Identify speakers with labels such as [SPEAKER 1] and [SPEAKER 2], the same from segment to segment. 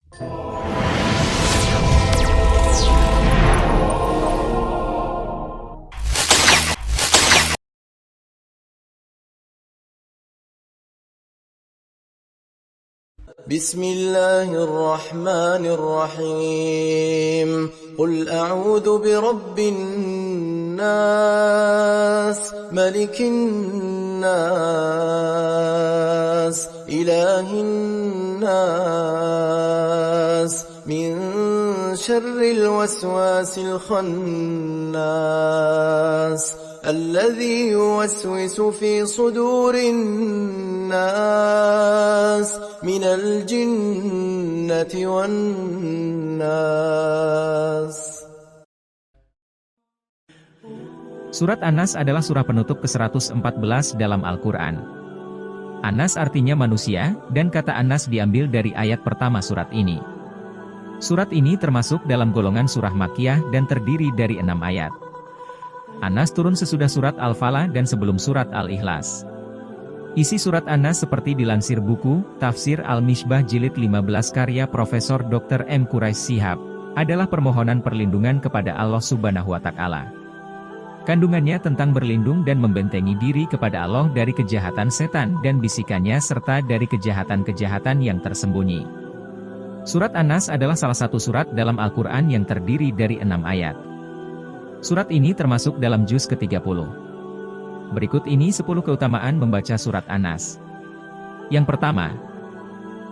[SPEAKER 1] بسم الله الرحمن الرحيم قل أعوذ برب الناس ملك الناس إله الناس من شر الوسواس الخناس الذي يوسوس في صدور الناس من الجنة والناس.
[SPEAKER 2] Surat An-Nas adalah surah penutup ke-114 dalam Al-Quran. An-Nas artinya manusia, dan kata An-Nas diambil dari ayat pertama surat ini. Surat ini termasuk dalam golongan surah Makkiyah dan terdiri dari 6 ayat. An-Nas turun sesudah surat Al-Falaq dan sebelum surat Al-Ikhlas. Isi surat An-Nas seperti dilansir buku Tafsir Al-Mishbah Jilid 15 karya Profesor Dr. M. Quraish Shihab, adalah permohonan perlindungan kepada Allah Subhanahu wa Ta'ala. Kandungannya tentang berlindung dan membentengi diri kepada Allah dari kejahatan setan dan bisikannya serta dari kejahatan-kejahatan yang tersembunyi. Surat An-Nas adalah salah satu surat dalam Al-Quran yang terdiri dari 6 ayat. Surat ini termasuk dalam juz ke-30. Berikut ini 10 keutamaan membaca surat An-Nas. Yang pertama,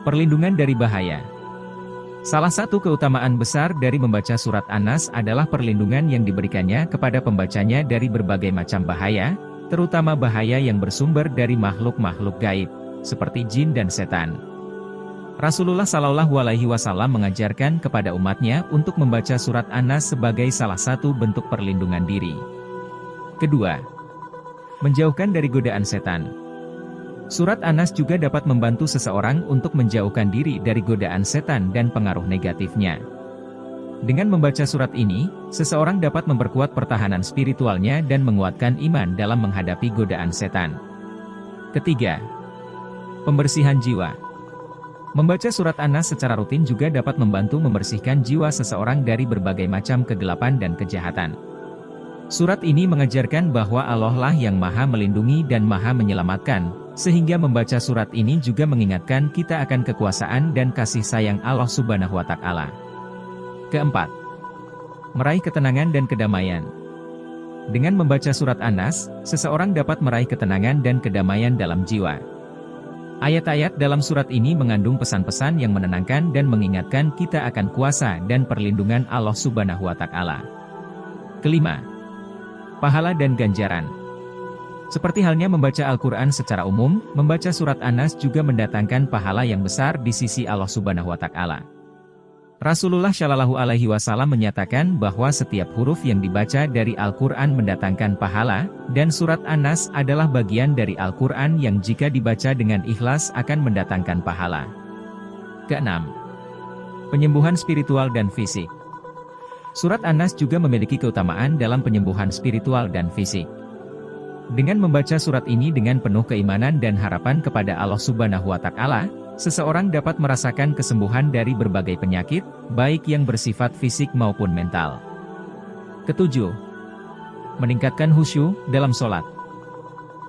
[SPEAKER 2] perlindungan dari bahaya. Salah satu keutamaan besar dari membaca surat An-Nas adalah perlindungan yang diberikannya kepada pembacanya dari berbagai macam bahaya, terutama bahaya yang bersumber dari makhluk-makhluk gaib, seperti jin dan setan. Rasulullah Shallallahu Alaihi Wasallam mengajarkan kepada umatnya untuk membaca surat An-Nas sebagai salah satu bentuk perlindungan diri. Kedua, menjauhkan dari godaan setan. Surat An-Nas juga dapat membantu seseorang untuk menjauhkan diri dari godaan setan dan pengaruh negatifnya. Dengan membaca surat ini, seseorang dapat memperkuat pertahanan spiritualnya dan menguatkan iman dalam menghadapi godaan setan. Ketiga, pembersihan jiwa. Membaca surat An-Nas secara rutin juga dapat membantu membersihkan jiwa seseorang dari berbagai macam kegelapan dan kejahatan. Surat ini mengajarkan bahwa Allah lah yang Maha Melindungi dan Maha Menyelamatkan, sehingga membaca surat ini juga mengingatkan kita akan kekuasaan dan kasih sayang Allah Subhanahu wa Ta'ala. Keempat, meraih ketenangan dan kedamaian. Dengan membaca surat An-Nas, seseorang dapat meraih ketenangan dan kedamaian dalam jiwa. Ayat-ayat dalam surat ini mengandung pesan-pesan yang menenangkan dan mengingatkan kita akan kuasa dan perlindungan Allah Subhanahu wa Ta'ala. Kelima, pahala dan ganjaran. Seperti halnya membaca Al-Quran secara umum, membaca surat An-Nas juga mendatangkan pahala yang besar di sisi Allah Subhanahu wa Ta'ala. Rasulullah Shallallahu Alaihi Wasallam menyatakan bahwa setiap huruf yang dibaca dari Al-Quran mendatangkan pahala, dan surat An-Nas adalah bagian dari Al-Quran yang jika dibaca dengan ikhlas akan mendatangkan pahala. Keenam, penyembuhan spiritual dan fisik. Surat An-Nas juga memiliki keutamaan dalam penyembuhan spiritual dan fisik. Dengan membaca surat ini dengan penuh keimanan dan harapan kepada Allah Subhanahu wa Ta'ala, seseorang dapat merasakan kesembuhan dari berbagai penyakit, baik yang bersifat fisik maupun mental. Ketujuh, meningkatkan khusyuk dalam sholat.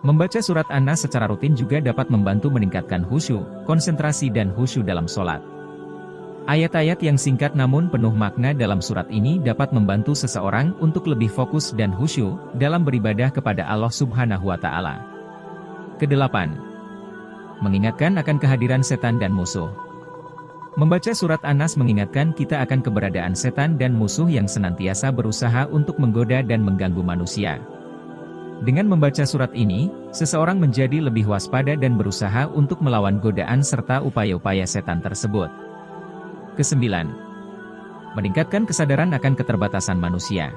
[SPEAKER 2] Membaca surat An-Nas secara rutin juga dapat membantu meningkatkan khusyuk, konsentrasi dan khusyuk dalam sholat. Ayat-ayat yang singkat namun penuh makna dalam surat ini dapat membantu seseorang untuk lebih fokus dan khusyuk dalam beribadah kepada Allah Subhanahu wa Ta'ala. Kedelapan, mengingatkan akan kehadiran setan dan musuh. Membaca surat An-Nas mengingatkan kita akan keberadaan setan dan musuh yang senantiasa berusaha untuk menggoda dan mengganggu manusia. Dengan membaca surat ini, seseorang menjadi lebih waspada dan berusaha untuk melawan godaan serta upaya-upaya setan tersebut. Kesembilan, meningkatkan kesadaran akan keterbatasan manusia.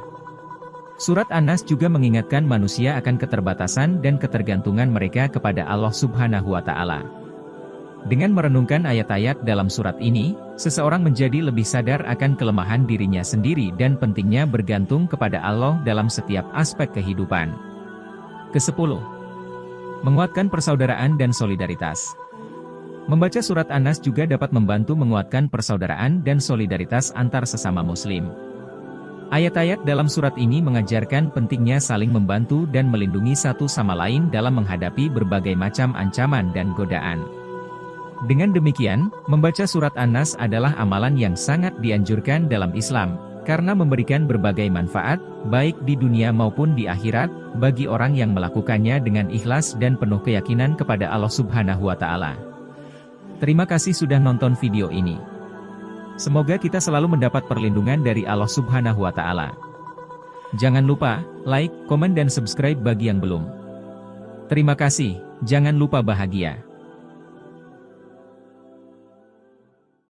[SPEAKER 2] Surat An-Nas juga mengingatkan manusia akan keterbatasan dan ketergantungan mereka kepada Allah Subhanahu wa Ta'ala. Dengan merenungkan ayat-ayat dalam surat ini, seseorang menjadi lebih sadar akan kelemahan dirinya sendiri dan pentingnya bergantung kepada Allah dalam setiap aspek kehidupan. Kesepuluh, menguatkan persaudaraan dan solidaritas. Membaca surat An-Nas juga dapat membantu menguatkan persaudaraan dan solidaritas antar sesama muslim. Ayat-ayat dalam surat ini mengajarkan pentingnya saling membantu dan melindungi satu sama lain dalam menghadapi berbagai macam ancaman dan godaan. Dengan demikian, membaca surat An-Nas adalah amalan yang sangat dianjurkan dalam Islam, karena memberikan berbagai manfaat, baik di dunia maupun di akhirat, bagi orang yang melakukannya dengan ikhlas dan penuh keyakinan kepada Allah Subhanahu wa Ta'ala. Terima kasih sudah nonton video ini. Semoga kita selalu mendapat perlindungan dari Allah Subhanahu wa Ta'ala. Jangan lupa like, komen, dan subscribe bagi yang belum. Terima kasih, jangan lupa bahagia.